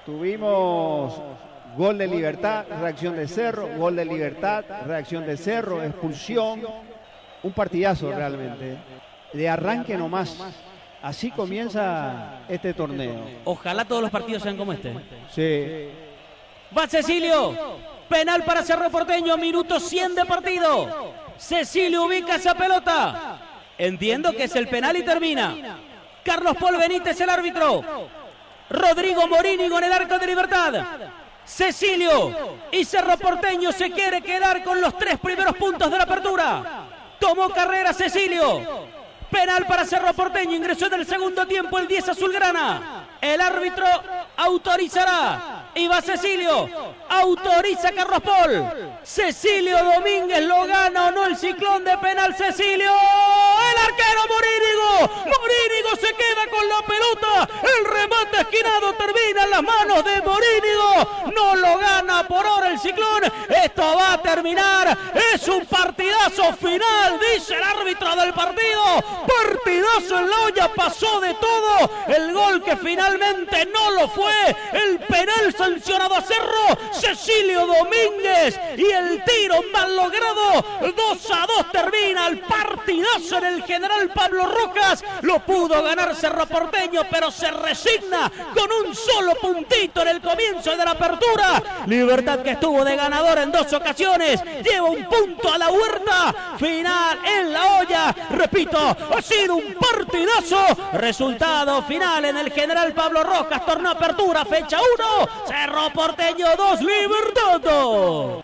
Tuvimos gol de Libertad, reacción de Cerro, gol de Libertad, reacción de Cerro, expulsión. Un partidazo realmente. De arranque nomás. Así comienza este torneo. Ojalá todos los partidos sean como este. Sí. Va Cecilio. Penal para Cerro Porteño. Minuto 100 de partido. Cecilio ubica esa pelota. Entiendo que es el penal y termina. Carlos Paul Benítez, el árbitro. Rodrigo Morini con el arco de Libertad. Cecilio y Cerro Porteño se quiere quedar con los 3 primeros puntos de la apertura. Tomó carrera Cecilio. Penal para Cerro Porteño. Ingresó en el segundo tiempo el 10 azulgrana. El árbitro autorizará. Y va Cecilio. Autoriza Carlos Paul. Cecilio Domínguez lo gana o no el ciclón de penal. Cecilio. El arquero Morínigo. Morínigo se queda con la pelota. El remate esquinado termina en las manos de Morínigo. No lo gana por ahora el ciclón. Esto va a terminar. Es un partidazo final, dice el árbitro del partido. Partidazo en la olla, pasó de todo. El gol que finalmente no lo fue. El penal sancionado a Cerro. Cecilio Domínguez. Y el tiro mal logrado. 2-2 termina el partidazo en el General Pablo Rojas. Lo pudo ganar Cerro Porteño, pero se resigna con un solo puntito en el comienzo de la apertura. Libertad, que estuvo de ganador en 2 ocasiones, lleva un punto a la huerta. Final en la olla. Repito, ha sido un partidazo. Resultado final en el General Pablo Rojas, torneo apertura, fecha 1. Cerro Porteño 2, Libertad 2.